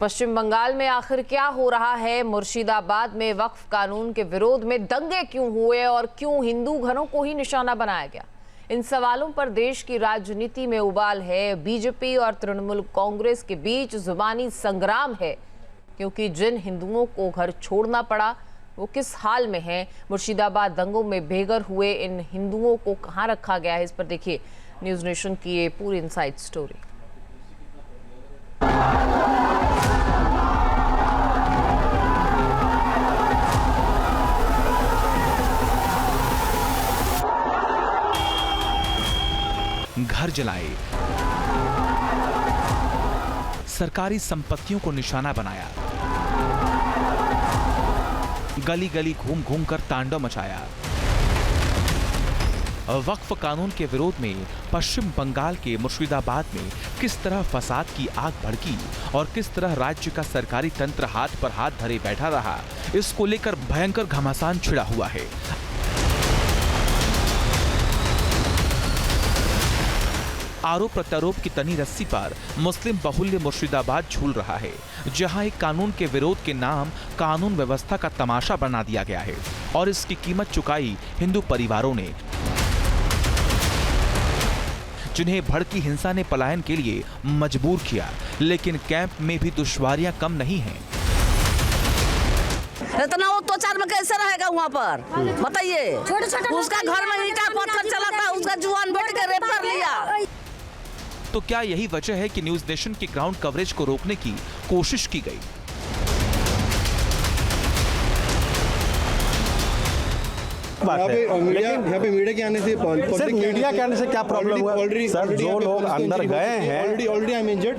पश्चिम बंगाल में आखिर क्या हो रहा है? मुर्शिदाबाद में वक्फ कानून के विरोध में दंगे क्यों हुए और क्यों हिंदू घरों को ही निशाना बनाया गया? इन सवालों पर देश की राजनीति में उबाल है। बीजेपी और तृणमूल कांग्रेस के बीच जुबानी संग्राम है, क्योंकि जिन हिंदुओं को घर छोड़ना पड़ा वो किस हाल में हैं। मुर्शिदाबाद दंगों में बेघर हुए इन हिंदुओं को कहां रखा गया है, इस पर देखिए न्यूज नेशन की ये पूरी इनसाइड स्टोरी। घर जलाए, सरकारी संपत्तियों को निशाना बनाया, गली गली घूम घूम कर तांडव मचाया। वक्फ कानून के विरोध में पश्चिम बंगाल के मुर्शिदाबाद में किस तरह फसाद की आग भड़की और किस तरह राज्य का सरकारी तंत्र हाथ पर हाथ धरे बैठा रहा, इसको लेकर भयंकर घमासान छिड़ा हुआ है। आरोप प्रत्यारोप की तनी रस्सी पर मुस्लिम बहुल्य मुर्शिदाबाद झूल रहा है, जहां एक कानून के विरोध के नाम कानून व्यवस्था का तमाशा बना दिया गया है और इसकी कीमत चुकाई हिंदू परिवारों ने, जिन्हें भड़की हिंसा ने पलायन के लिए मजबूर किया। लेकिन कैंप में भी दुश्वारियां कम नहीं हैं। इतना वो तो चार में कैसे रहेगा वहाँ पर, बताइए। उसका घर में ईंटा पत्थर चला था, उसका जुआन बेटे के रेप कर लिया। तो क्या यही वजह है कि न्यूज नेशन की ग्राउंड कवरेज को रोकने की कोशिश की गई? यहाँ पे मीडिया के आने से सर, मीडिया के आने से क्या प्रॉब्लम हुआ? सर, जो लोग अंदर गए हैं ऑलरेडी आई एम इंजर्ड।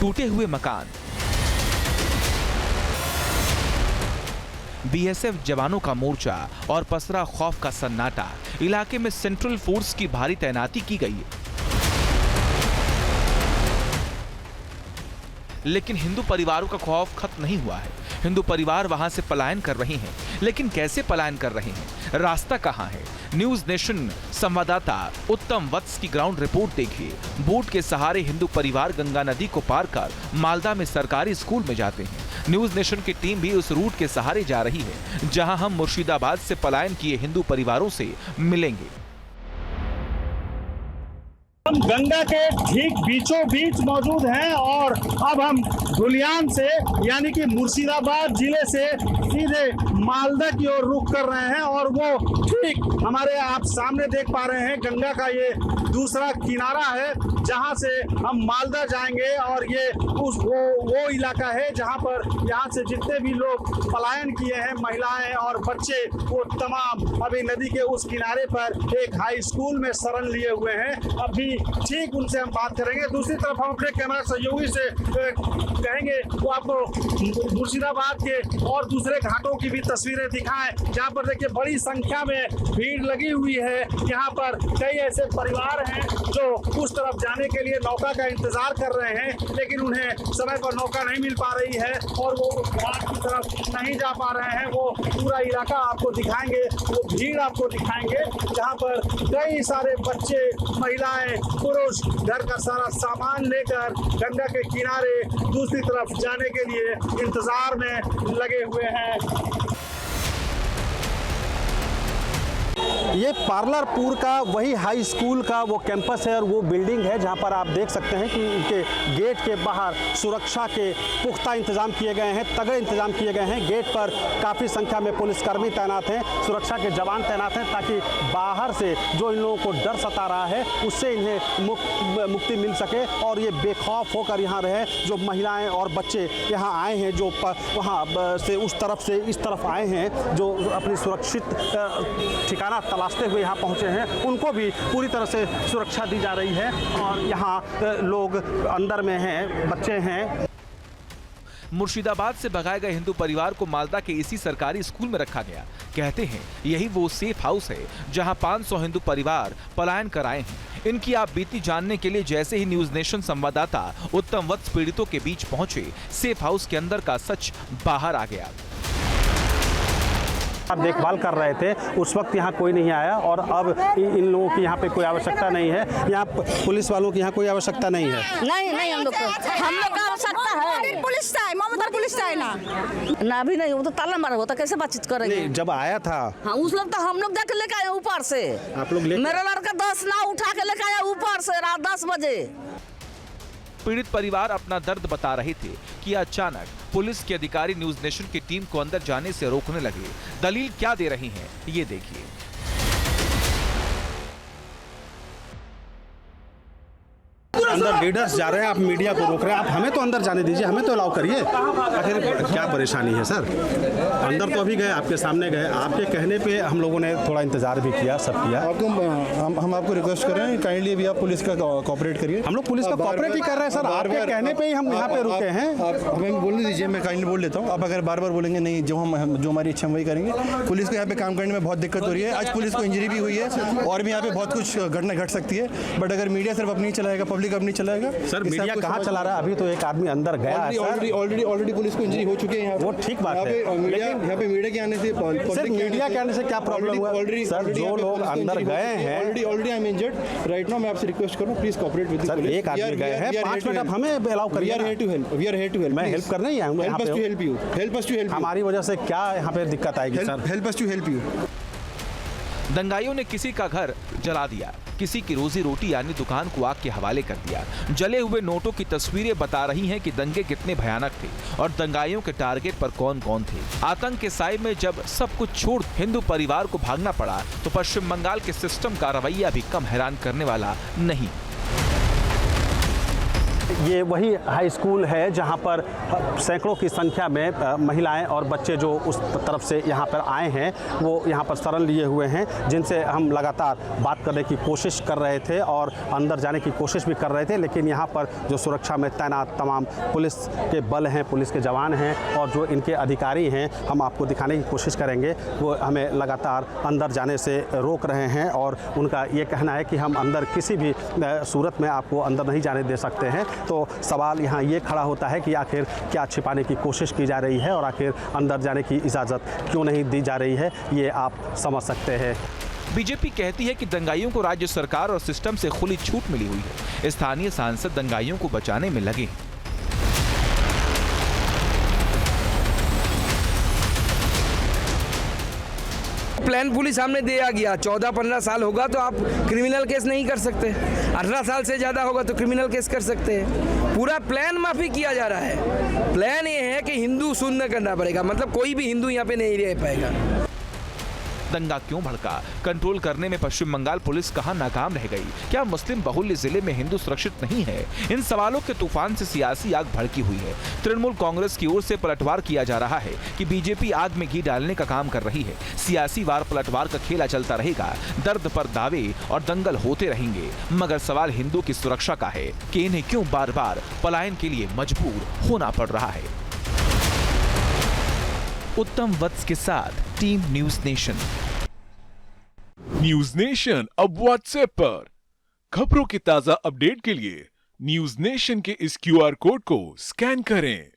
टूटे हुए मकान, बीएसएफ जवानों का मोर्चा और पसरा खौफ का सन्नाटा। इलाके में सेंट्रल फोर्स की भारी तैनाती की गई, लेकिन हिंदू परिवारों का खौफ खत्म नहीं हुआ है। हिंदू परिवार वहां से पलायन कर रहे हैं, लेकिन कैसे पलायन कर रहे हैं, रास्ता कहां है? न्यूज नेशन संवाददाता उत्तम वत्स की ग्राउंड रिपोर्ट देखिए। बोट के सहारे हिंदू परिवार गंगा नदी को पार कर मालदा में सरकारी स्कूल में जाते हैं। न्यूज नेशन की टीम भी उस रूट के सहारे जा रही है, जहां हम मुर्शिदाबाद से पलायन किए हिंदू परिवारों से मिलेंगे। हम गंगा के ठीक बीचों बीच मौजूद हैं और अब हम धुलियान से यानी कि मुर्शिदाबाद जिले से सीधे मालदा की ओर रुख कर रहे हैं और वो ठीक हमारे आप सामने देख पा रहे हैं गंगा का ये दूसरा किनारा है, जहां से हम मालदा जाएंगे और ये वो इलाका है जहां पर यहाँ से जितने भी लोग पलायन किए हैं, महिलाएं और बच्चे, वो तमाम अभी नदी के उस किनारे पर एक हाई स्कूल में शरण लिए हुए हैं। अभी ठीक उनसे हम बात करेंगे। दूसरी तरफ हम अपने कैमरा सहयोगी से कहेंगे वो आपको मुर्शिदाबाद के और दूसरे घाटों की भी तस्वीरें दिखाएं, जहां पर देखिए बड़ी संख्या में भीड़ लगी हुई है। यहाँ पर कई ऐसे परिवार हैं जो उस तरफ जाने के लिए नौका का इंतजार कर रहे हैं, लेकिन उन्हें समय पर नौका नहीं मिल पा रही है और वो उस घाट की तरफ नहीं जा पा रहे हैं। वो पूरा इलाका आपको दिखाएंगे, वो भीड़ आपको दिखाएंगे, जहाँ पर कई सारे बच्चे, महिलाएं, पुरुष घर का सारा सामान लेकर गंगा के किनारे दूसरी तरफ जाने के लिए इंतजार में लगे हुए हैं। ये पार्लरपुर का वही हाई स्कूल का वो कैंपस है और वो बिल्डिंग है जहां पर आप देख सकते हैं कि इनके गेट के बाहर सुरक्षा के पुख्ता इंतजाम किए गए हैं, तगड़े इंतजाम किए गए हैं। गेट पर काफ़ी संख्या में पुलिसकर्मी तैनात हैं, सुरक्षा के जवान तैनात हैं, ताकि बाहर से जो इन लोगों को डर सता रहा है उससे इन्हें मुक्ति मिल सके और ये बेखौफ होकर यहाँ रहे। जो महिलाएँ और बच्चे यहाँ आए हैं, जो वहाँ से उस तरफ से इस तरफ आए हैं, जो अपनी सुरक्षित ठिकाना तलाशते हुए यहाँ पहुँचे हैं, उनको भी पूरी तरह से सुरक्षा दी जा रही है और यहाँ लोग अंदर में हैं, बच्चे हैं। मुर्शिदाबाद से भगाए गए हिंदू परिवार को मालदा के इसी सरकारी स्कूल में रखा गया। कहते हैं यही वो सेफ हाउस है जहां 500 हिंदू परिवार पलायन कर आए हैं। इनकी आप बीती जानने के लिए जैसे ही न्यूज नेशन संवाददाता उत्तम वत्स पीड़ितों के बीच पहुंचे, सेफ हाउस के अंदर का सच बाहर आ गया। आप देखभाल कर रहे थे, उस वक्त यहाँ कोई नहीं आया और अब इन लोगों की यहाँ पे कोई आवश्यकता नहीं है, यहाँ पुलिस वालों की यहाँ कोई आवश्यकता नहीं है। नहीं हम लोग का आवश्यकता है, पुलिस है, ममता पुलिस है ना अभी नहीं, वो तो ताला मारा होता, कैसे बातचीत करेंगे। नहीं, जब आया था हाँ, उस लोग तो हम लोग देख लेके आए ऊपर से। आप लोग लेके मेरा लड़का 10 नाव उठा के लेके आया ऊपर से रात 10 बजे। पीड़ित परिवार अपना दर्द बता रहे थे कि अचानक पुलिस के अधिकारी न्यूज नेशन की टीम को अंदर जाने से रोकने लगे। दलील क्या दे रही हैं, ये देखिए। अंदर लीडर्स जा रहे हैं, आप मीडिया को रोक रहे हैं, आप हमें तो अंदर जाने दीजिए, हमें तो अलाउ करिए। आखिर क्या परेशानी है सर? अंदर तो अभी गए, आपके सामने गए, आपके कहने पे हम लोगों ने थोड़ा इंतजार भी किया, सब किया। आपको हम आपको रिक्वेस्ट कर रहे हैं, काइंडली अभी आप पुलिस का कोऑपरेट करिए। हम लोग पुलिस का कोऑपरेट ही कर रहे हैं सर, आपके कहने पे ही हम यहाँ पे रुके हैं। आप हमें बोलने दीजिए, मैं काइंडली बोल लेता हूँ। आप अगर बार बार बोलेंगे नहीं, जो हमारी इच्छा हम वही करेंगे। पुलिस को यहाँ पे काम करने में बहुत दिक्कत हो रही है। आज पुलिस को इंजरी भी हुई है और भी यहाँ पे बहुत कुछ घटना घट सकती है, बट अगर मीडिया सिर्फ अपनी चलाएगा, पब्लिक अपनी चलाएगा। सर मीडिया कहाँ चला रहा है? अभी तो एक आदमी अंदर गया है सर। ऑलरेडी पुलिस को इंजरी हो चुकी है यहाँ पे। वो ठीक बात है, यहाँ पे मीडिया के आने से सर मीडिया के आने से क्या प्रॉब्लम हुआ? सर जो लोग अंदर गए हैं already I am injured right now. मैं आपसे रिक्वेस्ट करूँ, प्लीज कोऑपरेट विद सर। एक आदमी गए हैं, 5 मिनट आप हमें अलाउ करिए। We are here to help. मैं हेल्प करने ही आऊंगा यहाँ पे। Help us to help. हमारी वजह से क्या यहाँ पे दिक्कत आएगी sir? Help us to help you. दंगाइयों ने किसी का घर जला दिया, किसी की रोजी रोटी यानी दुकान को आग के हवाले कर दिया। जले हुए नोटों की तस्वीरें बता रही हैं कि दंगे कितने भयानक थे और दंगाइयों के टारगेट पर कौन कौन थे। आतंक के साए में जब सब कुछ छोड़ हिंदू परिवार को भागना पड़ा तो पश्चिम बंगाल के सिस्टम का रवैया भी कम हैरान करने वाला नहीं। ये वही हाई स्कूल है जहाँ पर सैकड़ों की संख्या में महिलाएं और बच्चे जो उस तरफ से यहाँ पर आए हैं वो यहाँ पर शरण लिए हुए हैं, जिनसे हम लगातार बात करने की कोशिश कर रहे थे और अंदर जाने की कोशिश भी कर रहे थे। लेकिन यहाँ पर जो सुरक्षा में तैनात तमाम पुलिस के बल हैं, पुलिस के जवान हैं और जो इनके अधिकारी हैं, हम आपको दिखाने की कोशिश करेंगे, वो हमें लगातार अंदर जाने से रोक रहे हैं और उनका ये कहना है कि हम अंदर किसी भी सूरत में आपको अंदर नहीं जाने दे सकते हैं। तो सवाल यहाँ ये खड़ा होता है कि आखिर क्या छिपाने की कोशिश की जा रही है और आखिर अंदर जाने की इजाज़त क्यों नहीं दी जा रही है, ये आप समझ सकते हैं। बीजेपी कहती है कि दंगाइयों को राज्य सरकार और सिस्टम से खुली छूट मिली हुई है। स्थानीय सांसद दंगाइयों को बचाने में लगे। प्लान पुलिस सामने दिया गया। 14-15 साल होगा तो आप क्रिमिनल केस नहीं कर सकते, 18 साल से ज़्यादा होगा तो क्रिमिनल केस कर सकते हैं। पूरा प्लान माफी किया जा रहा है। प्लान ये है कि हिंदू शून्य करना पड़ेगा, मतलब कोई भी हिंदू यहाँ पे नहीं रह पाएगा। दंगा क्यों भड़का? कंट्रोल करने में पश्चिम बंगाल पुलिस कहां नाकाम रह गई? क्या मुस्लिम बहुल्य जिले में हिंदू सुरक्षित नहीं है? इन सवालों के तूफान से सियासी आग भड़की हुई है। तृणमूल कांग्रेस की ओर से पलटवार किया जा रहा है कि बीजेपी आग में घी डालने का काम कर रही है। सियासी वार पलटवार का खेला चलता रहेगा, दर्द पर दावे और दंगल होते रहेंगे, मगर सवाल हिंदू की सुरक्षा का है कि इन्हें क्यों बार बार पलायन के लिए मजबूर होना पड़ रहा है। उत्तम वत्स के साथ team news nation. News nation अब व्हाट्सएप पर खबरों के ताजा अपडेट के लिए न्यूज नेशन के इस QR कोड को स्कैन करें।